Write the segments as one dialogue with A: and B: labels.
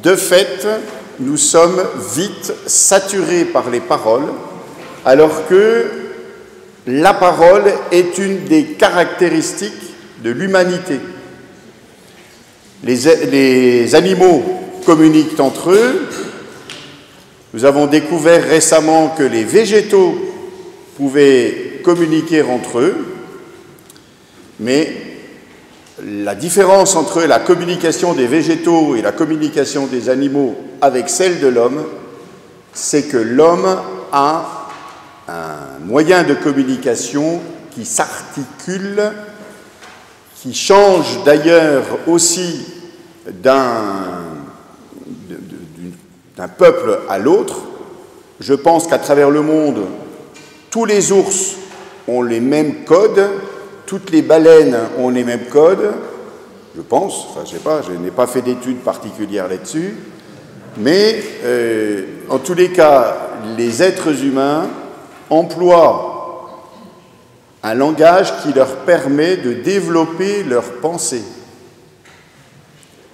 A: de fait, nous sommes vite saturés par les paroles, alors que la parole est une des caractéristiques de l'humanité. Les animaux communiquent entre eux. Nous avons découvert récemment que les végétaux pouvaient communiquer entre eux, mais la différence entre la communication des végétaux et la communication des animaux avec celle de l'homme, c'est que l'homme a un moyen de communication qui s'articule, qui change d'ailleurs aussi d'un peuple à l'autre. Je pense qu'à travers le monde, tous les ours ont les mêmes codes, toutes les baleines ont les mêmes codes, je pense, enfin je sais pas, je n'ai pas fait d'études particulières là-dessus, mais en tous les cas, les êtres humains emploient un langage qui leur permet de développer leur pensée,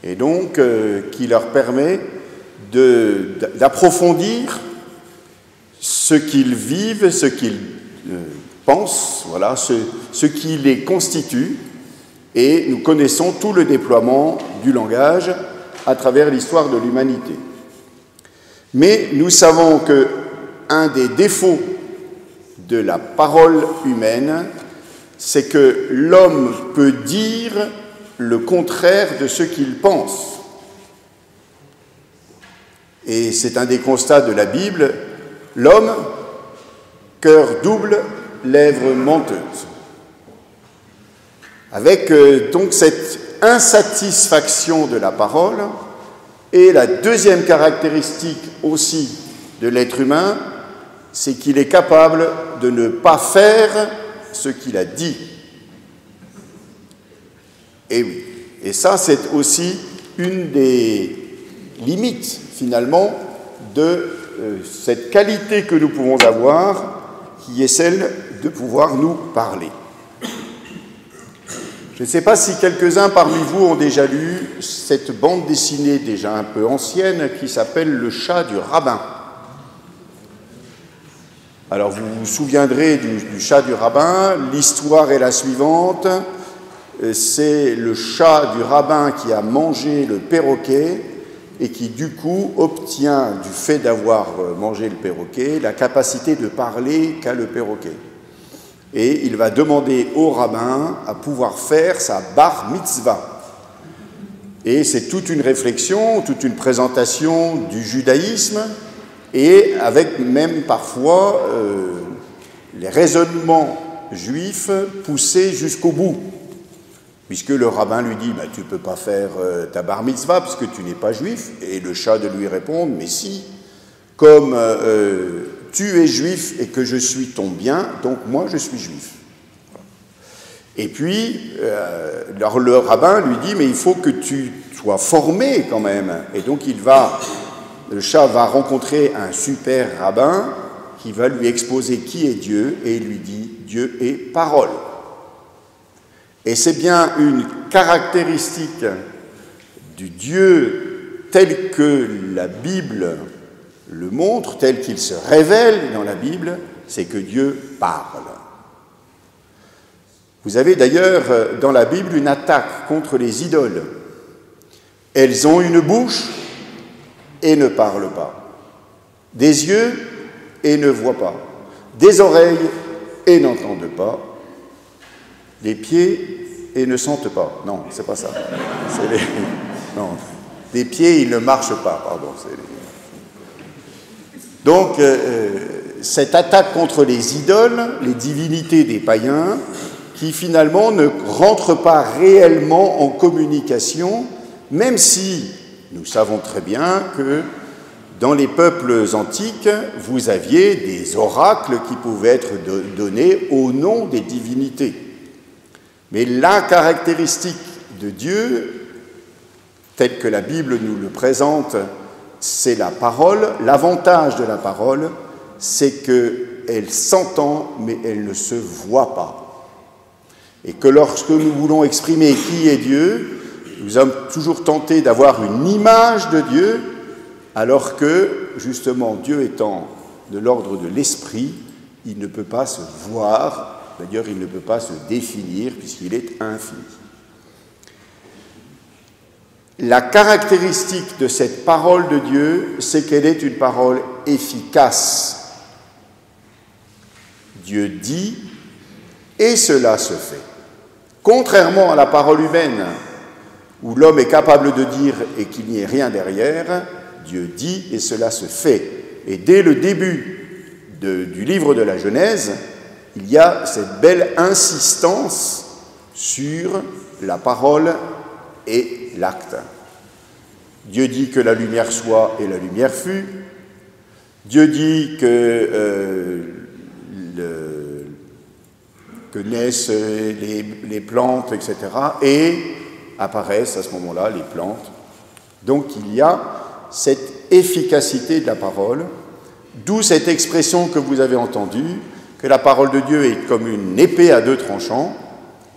A: et donc qui leur permet d'approfondir ce qu'ils vivent, ce qu'ils pensent, voilà, ce qui les constitue, et nous connaissons tout le déploiement du langage à travers l'histoire de l'humanité. Mais nous savons qu'un des défauts de la parole humaine, c'est que l'homme peut dire le contraire de ce qu'il pense. Et c'est un des constats de la Bible, l'homme, cœur double, lèvres menteuses. Avec donc cette insatisfaction de la parole, et la deuxième caractéristique aussi de l'être humain, c'est qu'il est capable de ne pas faire ce qu'il a dit. Et oui, et ça c'est aussi une des limites finalement de cette qualité que nous pouvons avoir, qui est celle de pouvoir nous parler. Je ne sais pas si quelques-uns parmi vous ont déjà lu cette bande dessinée déjà un peu ancienne qui s'appelle « Le chat du rabbin ». Alors vous vous souviendrez du chat du rabbin, l'histoire est la suivante, c'est le chat du rabbin qui a mangé le perroquet et qui du coup obtient, du fait d'avoir mangé le perroquet, la capacité de parler qu'a le perroquet. Et il va demander au rabbin à pouvoir faire sa bar mitzvah. Et c'est toute une réflexion, toute une présentation du judaïsme, et avec même parfois les raisonnements juifs poussés jusqu'au bout. Puisque le rabbin lui dit « tu ne peux pas faire ta bar mitzvah puisque tu n'es pas juif ». Et le chat de lui répondre « mais si, comme tu es juif et que je suis ton bien, donc moi je suis juif ». Et puis, le rabbin lui dit « mais il faut que tu sois formé quand même ». Et donc le chat va rencontrer un super rabbin qui va lui exposer qui est Dieu, et il lui dit « Dieu est parole ». Et c'est bien une caractéristique du Dieu tel que la Bible le montre, tel qu'il se révèle dans la Bible, c'est que Dieu parle. Vous avez d'ailleurs dans la Bible une attaque contre les idoles. Elles ont une bouche et ne parlent pas, des yeux et ne voient pas, des oreilles et n'entendent pas, des pieds et ne sentent pas. Non, c'est pas ça. Non, des pieds, ils ne marchent pas, pardon. Donc, cette attaque contre les idoles, les divinités des païens, qui finalement ne rentrent pas réellement en communication, même si nous savons très bien que dans les peuples antiques, vous aviez des oracles qui pouvaient être donnés au nom des divinités. Mais la caractéristique de Dieu, telle que la Bible nous le présente, c'est la parole. L'avantage de la parole, c'est qu'elle s'entend, mais elle ne se voit pas. Et que lorsque nous voulons exprimer qui est Dieu, nous sommes toujours tentés d'avoir une image de Dieu, alors que, justement, Dieu étant de l'ordre de l'esprit, il ne peut pas se voir, d'ailleurs il ne peut pas se définir, puisqu'il est infini. La caractéristique de cette parole de Dieu, c'est qu'elle est une parole efficace. Dieu dit, et cela se fait. Contrairement à la parole humaine, où l'homme est capable de dire et qu'il n'y ait rien derrière, Dieu dit et cela se fait. Et dès le début du livre de la Genèse, il y a cette belle insistance sur la parole et l'acte. Dieu dit que la lumière soit et la lumière fut. Dieu dit que naissent les plantes, etc. Et apparaissent à ce moment-là les plantes. Donc il y a cette efficacité de la parole, d'où cette expression que vous avez entendue, que la parole de Dieu est comme une épée à deux tranchants,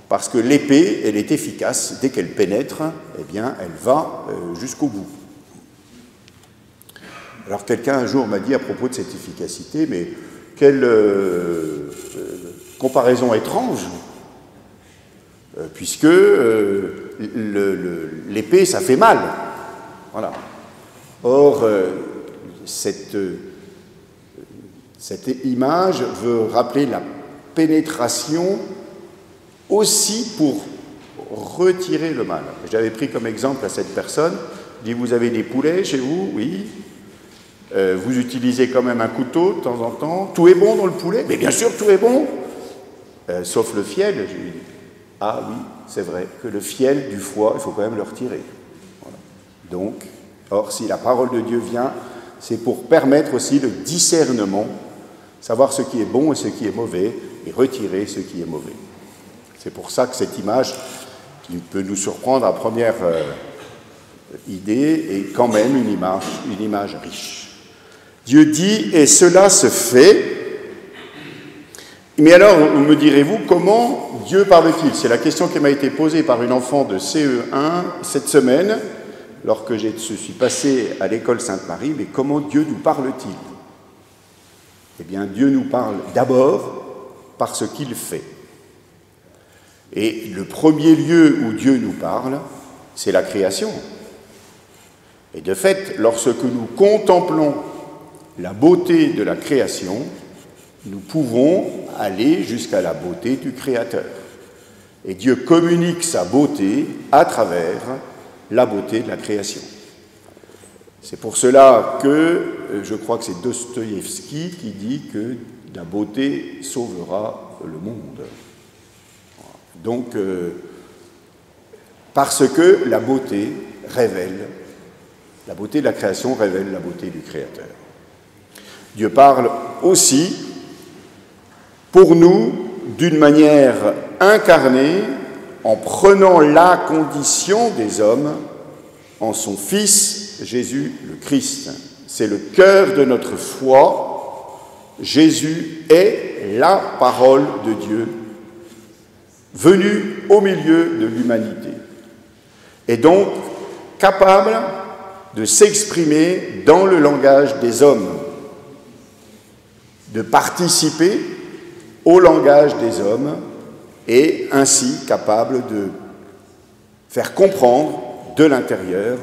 A: parce que l'épée, elle est efficace, dès qu'elle pénètre, eh bien, elle va jusqu'au bout. Alors quelqu'un un jour m'a dit à propos de cette efficacité, mais quelle comparaison étrange, puisque l'épée, ça fait mal. Voilà. Or, cette image veut rappeler la pénétration aussi pour retirer le mal. J'avais pris comme exemple à cette personne, je dis, vous avez des poulets chez vous? Oui. Vous utilisez quand même un couteau de temps en temps. Tout est bon dans le poulet? Mais bien sûr, tout est bon. Sauf le fiel. Je lui dis, ah oui, c'est vrai que le fiel du foie, il faut quand même le retirer. Voilà. Donc, or, si la parole de Dieu vient, c'est pour permettre aussi le discernement, savoir ce qui est bon et ce qui est mauvais, et retirer ce qui est mauvais. C'est pour ça que cette image, qui peut nous surprendre à première idée, est quand même une image riche. Dieu dit, et cela se fait. Mais alors, me direz-vous, comment Dieu parle-t-il? C'est la question qui m'a été posée par une enfant de CE1 cette semaine, lorsque je suis passé à l'école Sainte-Marie. Mais comment Dieu nous parle-t-il? Eh bien, Dieu nous parle d'abord par ce qu'il fait. Et le premier lieu où Dieu nous parle, c'est la création. Et de fait, lorsque nous contemplons la beauté de la création, nous pouvons aller jusqu'à la beauté du Créateur. Et Dieu communique sa beauté à travers la beauté de la création. C'est pour cela que, je crois que c'est Dostoïevski qui dit que la beauté sauvera le monde. Donc, parce que la beauté de la création révèle la beauté du Créateur. Dieu parle aussi pour nous d'une manière incarnée en prenant la condition des hommes en son Fils Jésus le Christ. C'est le cœur de notre foi. Jésus est la parole de Dieu venu au milieu de l'humanité, et donc capable de s'exprimer dans le langage des hommes, de participer au langage des hommes, et ainsi capable de faire comprendre de l'intérieur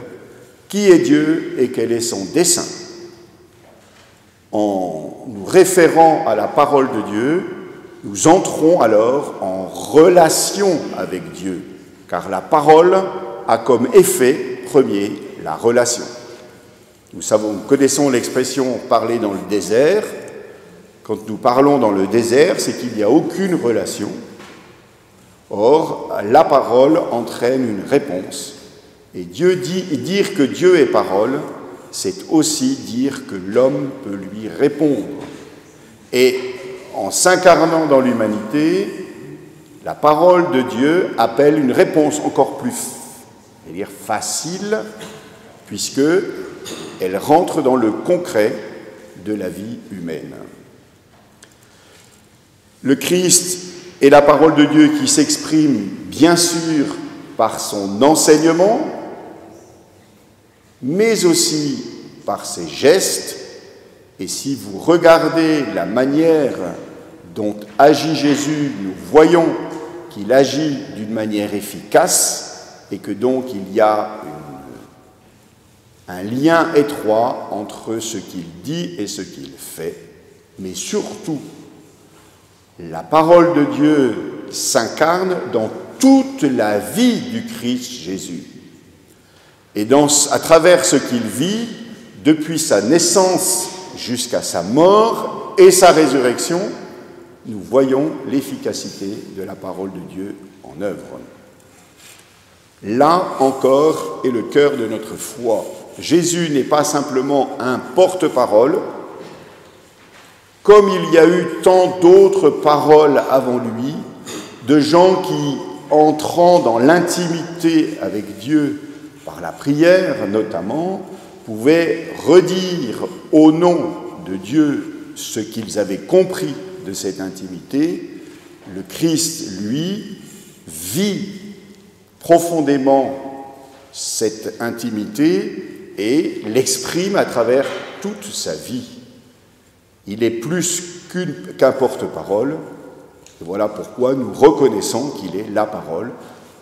A: qui est Dieu et quel est son dessein. En nous référant à la parole de Dieu, nous entrons alors en relation avec Dieu, car la parole a comme effet premier la relation. Nous connaissons l'expression « parler dans le désert ». Quand nous parlons dans le désert, c'est qu'il n'y a aucune relation. Or, la parole entraîne une réponse. Et dire que Dieu est parole, c'est aussi dire que l'homme peut lui répondre. Et en s'incarnant dans l'humanité, la parole de Dieu appelle une réponse encore plus, c'est-à-dire facile, puisqu'elle rentre dans le concret de la vie humaine. Le Christ est la parole de Dieu qui s'exprime, bien sûr, par son enseignement, mais aussi par ses gestes. Et si vous regardez la manière dont agit Jésus, nous voyons qu'il agit d'une manière efficace et que donc il y a un lien étroit entre ce qu'il dit et ce qu'il fait. Mais surtout, la parole de Dieu s'incarne dans toute la vie du Christ Jésus. Et à travers ce qu'il vit, depuis sa naissance jusqu'à sa mort et sa résurrection, nous voyons l'efficacité de la parole de Dieu en œuvre. Là encore est le cœur de notre foi. Jésus n'est pas simplement un porte-parole, comme il y a eu tant d'autres paroles avant lui, de gens qui, entrant dans l'intimité avec Dieu, par la prière notamment, pouvaient redire au nom de Dieu ce qu'ils avaient compris de cette intimité. Le Christ, lui, vit profondément cette intimité et l'exprime à travers toute sa vie. Il est plus qu'un porte-parole, et voilà pourquoi nous reconnaissons qu'il est la parole,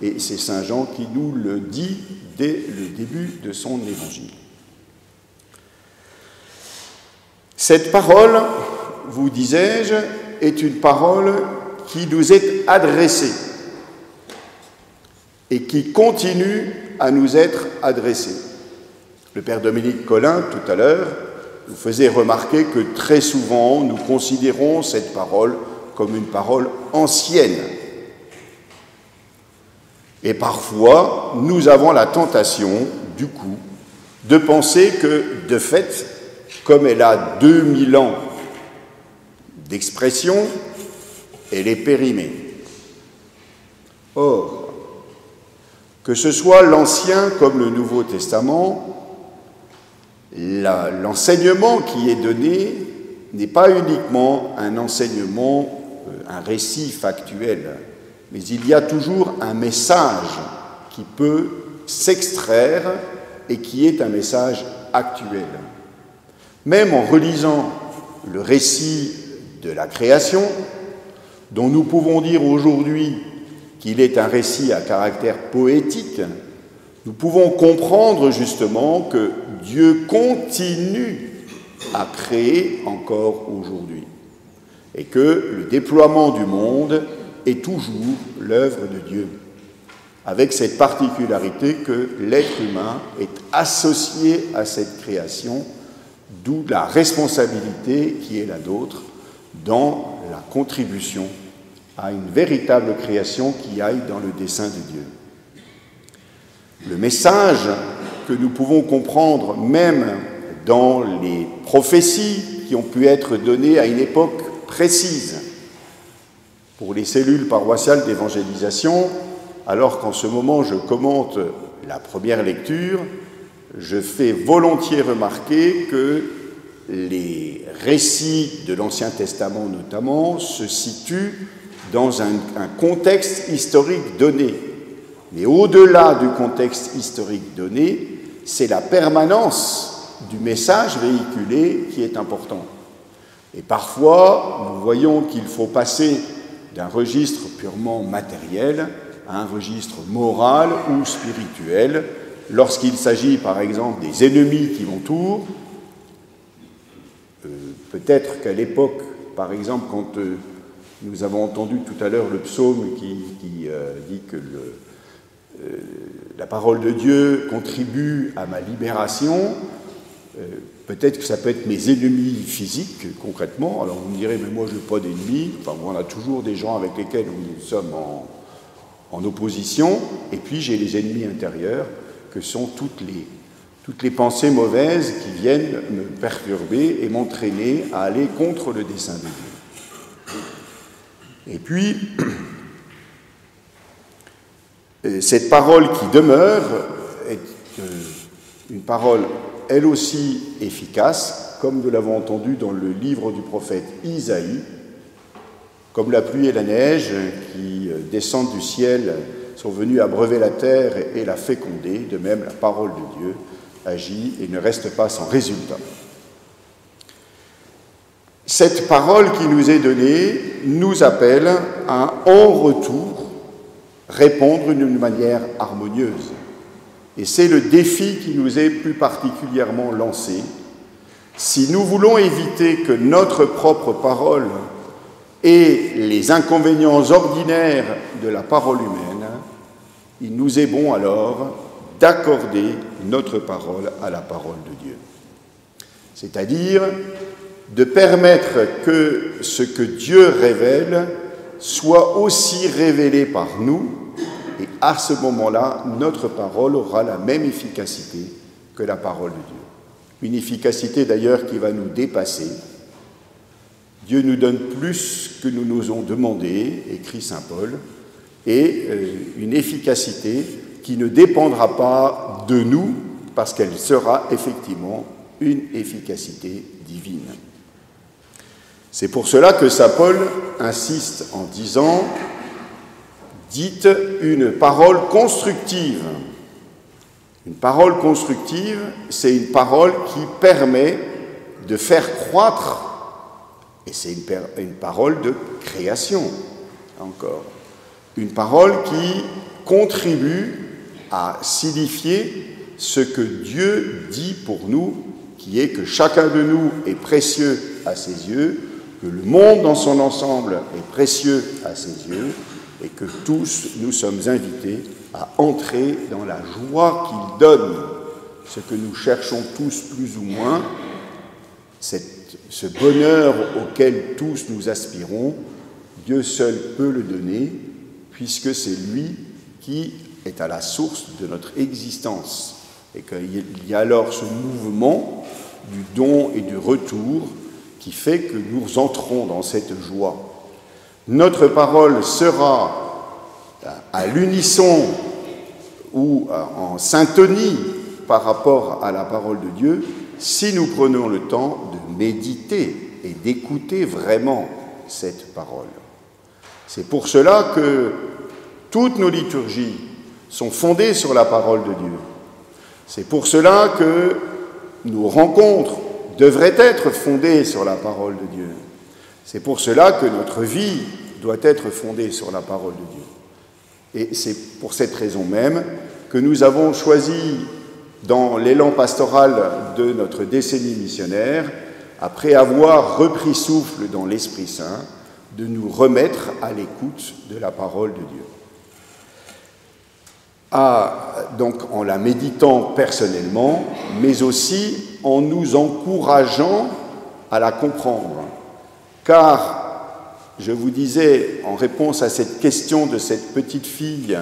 A: et c'est saint Jean qui nous le dit dès le début de son évangile. Cette parole, vous disais-je, est une parole qui nous est adressée et qui continue à nous être adressée. Le père Dominique Collin, tout à l'heure, nous faisait remarquer que très souvent, nous considérons cette parole comme une parole ancienne. Et parfois, nous avons la tentation, du coup, de penser que, de fait, comme elle a 2000 ans d'expression, elle est périmée. Or, que ce soit l'Ancien comme le Nouveau Testament, l'enseignement qui est donné n'est pas uniquement un enseignement, un récit factuel, mais il y a toujours un message qui peut s'extraire et qui est un message actuel. Même en relisant le récit de la création, dont nous pouvons dire aujourd'hui qu'il est un récit à caractère poétique, nous pouvons comprendre justement que Dieu continue à créer encore aujourd'hui et que le déploiement du monde est toujours l'œuvre de Dieu, avec cette particularité que l'être humain est associé à cette création, d'où la responsabilité qui est la nôtre dans la contribution à une véritable création qui aille dans le dessein de Dieu. Le message que nous pouvons comprendre même dans les prophéties qui ont pu être données à une époque précise pour les cellules paroissiales d'évangélisation, alors qu'en ce moment je commente la première lecture, je fais volontiers remarquer que les récits de l'Ancien Testament notamment se situent dans un contexte historique donné. Mais au-delà du contexte historique donné, c'est la permanence du message véhiculé qui est important. Et parfois, nous voyons qu'il faut passer d'un registre purement matériel à un registre moral ou spirituel, lorsqu'il s'agit par exemple des ennemis qui m'entourent. Peut-être qu'à l'époque, par exemple, quand nous avons entendu tout à l'heure le psaume qui dit que la parole de Dieu contribue à ma libération, peut-être que ça peut être mes ennemis physiques, concrètement. Alors vous me direz, mais moi je n'ai pas d'ennemis. Enfin, on a toujours des gens avec lesquels nous sommes en opposition. Et puis j'ai les ennemis intérieurs, que sont toutes les pensées mauvaises qui viennent me perturber et m'entraîner à aller contre le dessein de Dieu. Et puis, cette parole qui demeure est une parole, elle aussi, efficace, comme nous l'avons entendu dans le livre du prophète Isaïe, comme la pluie et la neige qui descendent du ciel sont venus abreuver la terre et la féconder. De même, la parole de Dieu agit et ne reste pas sans résultat. Cette parole qui nous est donnée nous appelle à, en retour, répondre d'une manière harmonieuse. Et c'est le défi qui nous est plus particulièrement lancé. Si nous voulons éviter que notre propre parole ait les inconvénients ordinaires de la parole humaine, il nous est bon alors d'accorder notre parole à la parole de Dieu. C'est-à-dire de permettre que ce que Dieu révèle soit aussi révélé par nous, et à ce moment-là, notre parole aura la même efficacité que la parole de Dieu. Une efficacité d'ailleurs qui va nous dépasser. Dieu nous donne plus que nous nous ont demandé, écrit saint Paul, et une efficacité qui ne dépendra pas de nous, parce qu'elle sera effectivement une efficacité divine. C'est pour cela que saint Paul insiste en disant « Dites une parole constructive ». Une parole constructive, c'est une parole qui permet de faire croître, et c'est une parole de création, encore. Une parole qui contribue à signifier ce que Dieu dit pour nous, qui est que chacun de nous est précieux à ses yeux, que le monde dans son ensemble est précieux à ses yeux, et que tous nous sommes invités à entrer dans la joie qu'il donne, ce que nous cherchons tous plus ou moins, ce bonheur auquel tous nous aspirons. Dieu seul peut le donner, puisque c'est lui qui est à la source de notre existence, et qu'il y a alors ce mouvement du don et du retour qui fait que nous entrons dans cette joie. Notre parole sera à l'unisson ou en syntonie par rapport à la parole de Dieu si nous prenons le temps de méditer et d'écouter vraiment cette parole. C'est pour cela que toutes nos liturgies sont fondées sur la parole de Dieu. C'est pour cela que nos rencontres devraient être fondées sur la parole de Dieu. C'est pour cela que notre vie doit être fondée sur la parole de Dieu. Et c'est pour cette raison même que nous avons choisi, dans l'élan pastoral de notre décennie missionnaire, après avoir repris souffle dans l'Esprit Saint, de nous remettre à l'écoute de la parole de Dieu. Donc en la méditant personnellement, mais aussi en nous encourageant à la comprendre. Car, je vous disais, en réponse à cette question de cette petite fille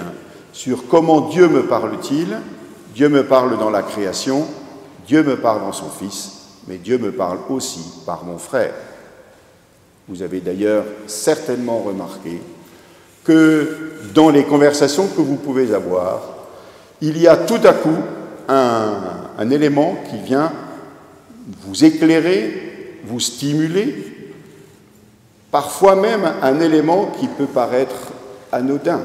A: sur comment Dieu me parle-t-il, Dieu me parle dans la création, Dieu me parle dans son Fils, mais Dieu me parle aussi par mon frère. Vous avez d'ailleurs certainement remarqué que dans les conversations que vous pouvez avoir, il y a tout à coup un élément qui vient vous éclairer, vous stimuler, parfois même un élément qui peut paraître anodin.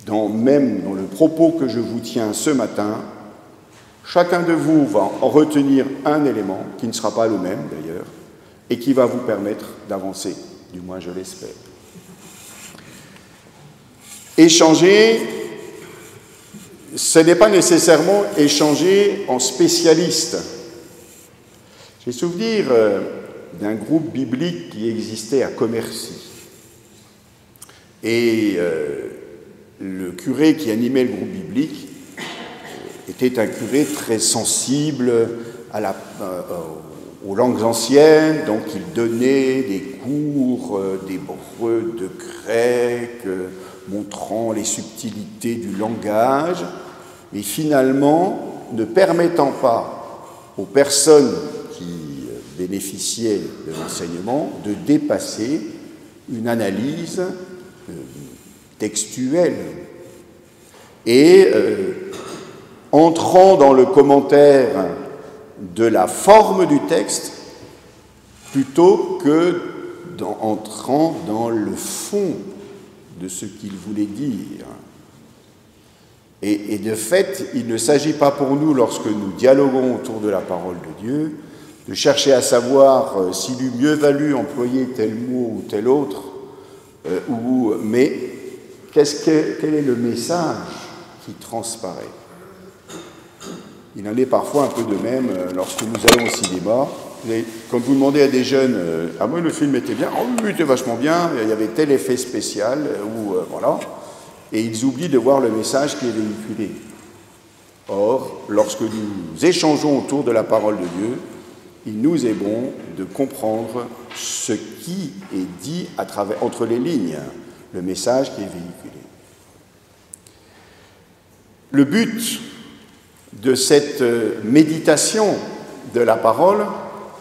A: Même dans le propos que je vous tiens ce matin, chacun de vous va en retenir un élément, qui ne sera pas le même d'ailleurs, et qui va vous permettre d'avancer, du moins je l'espère. Échanger, ce n'est pas nécessairement échanger en spécialiste. J'ai souvenir d'un groupe biblique qui existait à Commercy. Et le curé qui animait le groupe biblique était un curé très sensible aux langues anciennes, donc il donnait des cours d'hébreu, de grec, montrant les subtilités du langage, mais finalement ne permettant pas aux personnes qui bénéficiaient de l'enseignement de dépasser une analyse textuelle. Et entrant dans le commentaire de la forme du texte, plutôt que entrant dans le fond de ce qu'il voulait dire. Et de fait, il ne s'agit pas pour nous, lorsque nous dialoguons autour de la parole de Dieu, de chercher à savoir s'il eût mieux valu employer tel mot ou tel autre, mais quel est le message qui transparaît. Il en est parfois un peu de même lorsque nous allons au cinéma. Quand vous demandez à des jeunes, ah moi le film était bien, oh oui, il était vachement bien, il y avait tel effet spécial, voilà, et ils oublient de voir le message qui est véhiculé. Or, lorsque nous échangeons autour de la parole de Dieu, il nous est bon de comprendre ce qui est dit entre les lignes, le message qui est véhiculé. Le but de cette méditation de la parole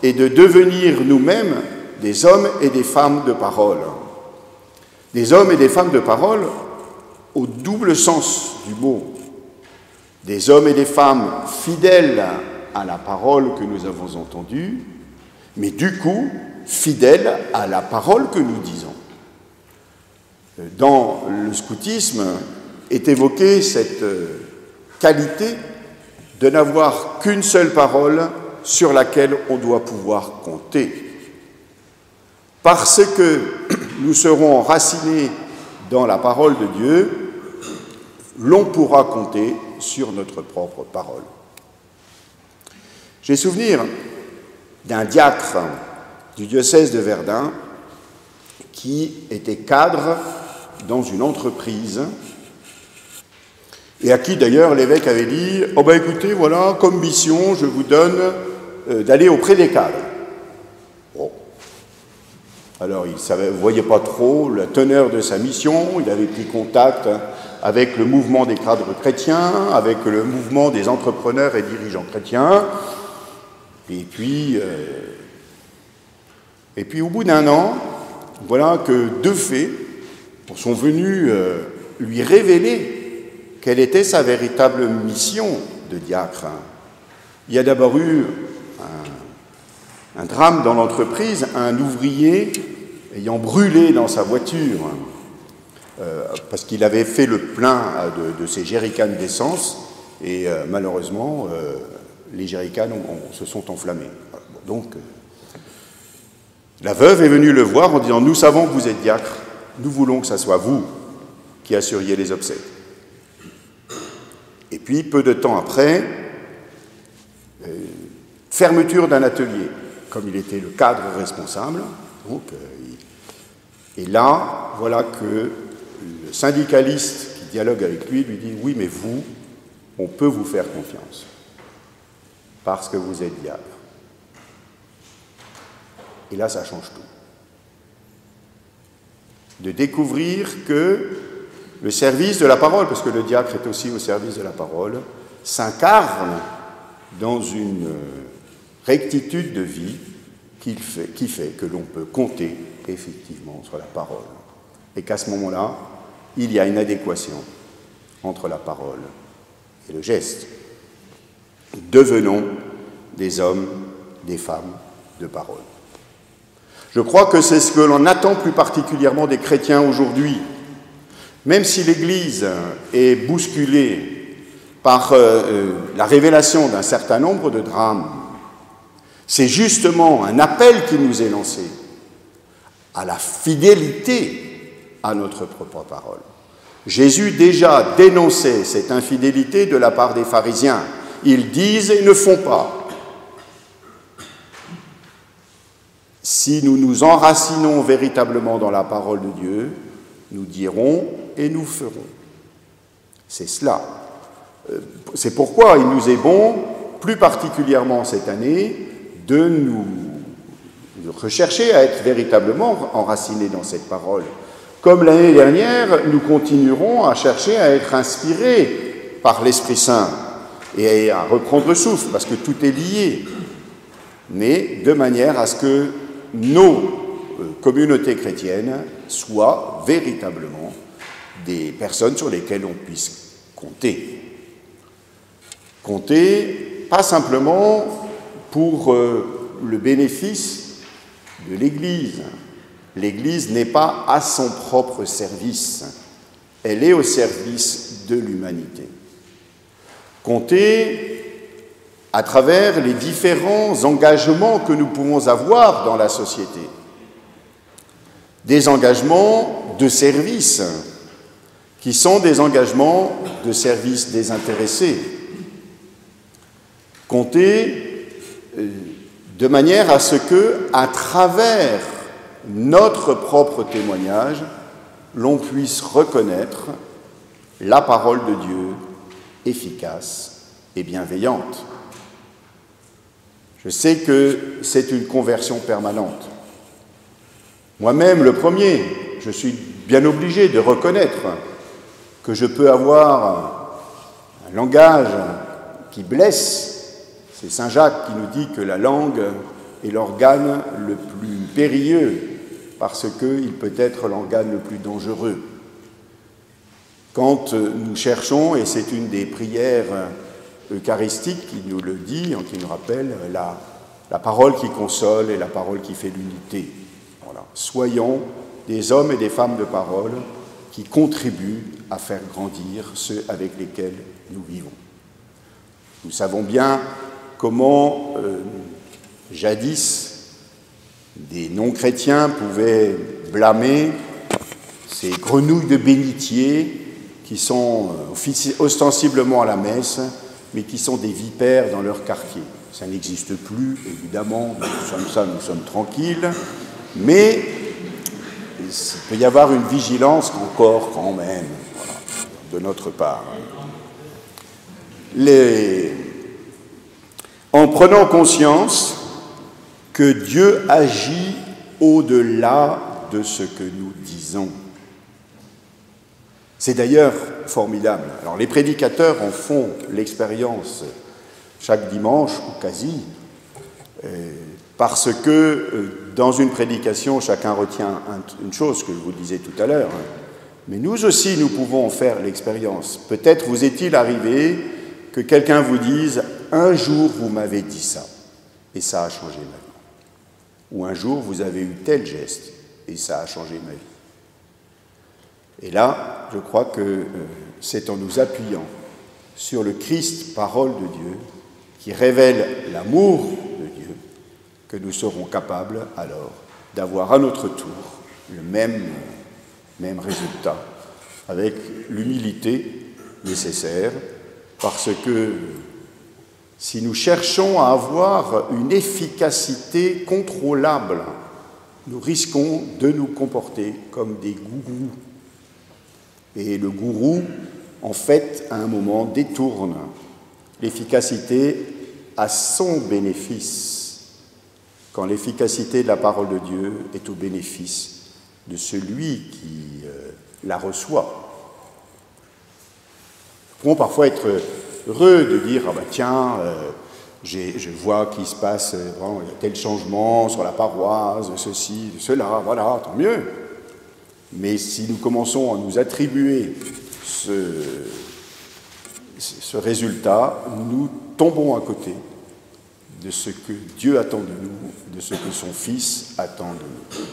A: est de devenir nous-mêmes des hommes et des femmes de parole. Des hommes et des femmes de parole au double sens du mot. Des hommes et des femmes fidèles à la parole que nous avons entendue, mais du coup fidèles à la parole que nous disons. Dans le scoutisme est évoquée cette qualité de n'avoir qu'une seule parole sur laquelle on doit pouvoir compter. Parce que nous serons enracinés dans la parole de Dieu, l'on pourra compter sur notre propre parole. J'ai souvenir d'un diacre du diocèse de Verdun qui était cadre dans une entreprise et à qui d'ailleurs l'évêque avait dit « Oh ben écoutez, voilà, comme mission, je vous donne d'aller auprès des cadres. » Bon. Alors il ne voyait pas trop la teneur de sa mission, il avait pris contact avec le mouvement des cadres chrétiens, avec le mouvement des entrepreneurs et dirigeants chrétiens, et puis au bout d'un an, voilà que deux faits sont venus lui révéler quelle était sa véritable mission de diacre. Il y a d'abord eu un drame dans l'entreprise, un ouvrier ayant brûlé dans sa voiture parce qu'il avait fait le plein de ses jerrycans d'essence et malheureusement les jerrycans se sont enflammés. Donc la veuve est venue le voir en disant « Nous savons que vous êtes diacre, nous voulons que ce soit vous qui assuriez les obsèques. » Et puis, peu de temps après, fermeture d'un atelier, comme il était le cadre responsable. Donc, et là, voilà que le syndicaliste qui dialogue avec lui dit « Oui, mais vous, on peut vous faire confiance, parce que vous êtes diacre. » Et là, ça change tout. De découvrir que le service de la parole, parce que le diacre est aussi au service de la parole, s'incarne dans une rectitude de vie qui fait que l'on peut compter effectivement sur la parole. Et qu'à ce moment-là, il y a une adéquation entre la parole et le geste. Devenons des hommes, des femmes de parole. Je crois que c'est ce que l'on attend plus particulièrement des chrétiens aujourd'hui. Même si l'Église est bousculée par la révélation d'un certain nombre de drames, c'est justement un appel qui nous est lancé à la fidélité à notre propre parole. Jésus déjà dénonçait cette infidélité de la part des pharisiens. Ils disent et ne font pas. Si nous nous enracinons véritablement dans la parole de Dieu, nous dirons et nous ferons. C'est cela. C'est pourquoi il nous est bon, plus particulièrement cette année, de nous rechercher à être véritablement enracinés dans cette parole. Comme l'année dernière, nous continuerons à chercher à être inspirés par l'Esprit Saint et à reprendre souffle, parce que tout est lié, mais de manière à ce que nos communautés chrétiennes soient véritablement des personnes sur lesquelles on puisse compter. Compter, pas simplement pour le bénéfice de l'Église, L'Église n'est pas à son propre service, elle est au service de l'humanité. Comptez à travers les différents engagements que nous pouvons avoir dans la société. Des engagements de service, qui sont des engagements de service désintéressés. Comptez de manière à ce que, à travers notre propre témoignage, l'on puisse reconnaître la parole de Dieu efficace et bienveillante. Je sais que c'est une conversion permanente. Moi-même, le premier, je suis bien obligé de reconnaître que je peux avoir un langage qui blesse. C'est saint Jacques qui nous dit que la langue est l'organe le plus périlleux parce qu'il peut être l'organe le plus dangereux. Quand nous cherchons, et c'est une des prières eucharistiques qui nous le dit, qui nous rappelle la parole qui console et la parole qui fait l'unité. Voilà. Soyons des hommes et des femmes de parole qui contribuent à faire grandir ceux avec lesquels nous vivons. Nous savons bien comment, jadis, des non-chrétiens pouvaient blâmer ces grenouilles de bénitier qui sont ostensiblement à la messe, mais qui sont des vipères dans leur quartier. Ça n'existe plus, évidemment, nous sommes tranquilles, mais il peut y avoir une vigilance encore quand même, voilà, de notre part. En prenant conscience que Dieu agit au-delà de ce que nous disons. C'est d'ailleurs formidable. Alors les prédicateurs en font l'expérience chaque dimanche, ou quasi, parce que dans une prédication, chacun retient une chose que je vous disais tout à l'heure, mais nous aussi, nous pouvons en faire l'expérience. Peut-être vous est-il arrivé que quelqu'un vous dise « Un jour, vous m'avez dit ça, et ça a changé ma vie. » Ou « Un jour, vous avez eu tel geste, et ça a changé ma vie. » Et là, je crois que c'est en nous appuyant sur le Christ, parole de Dieu, qui révèle l'amour de Dieu, que nous serons capables alors d'avoir à notre tour le même résultat, avec l'humilité nécessaire, parce que si nous cherchons à avoir une efficacité contrôlable, nous risquons de nous comporter comme des gourous. Et le gourou, en fait, à un moment, détourne l'efficacité à son bénéfice, quand l'efficacité de la parole de Dieu est au bénéfice de celui qui la reçoit. Nous pouvons parfois être heureux de dire « Ah ben tiens, je vois qu'il se passe il y a tel changement sur la paroisse, ceci, cela, voilà, tant mieux. » Mais si nous commençons à nous attribuer ce résultat, nous tombons à côté de ce que Dieu attend de nous, de ce que son Fils attend de nous.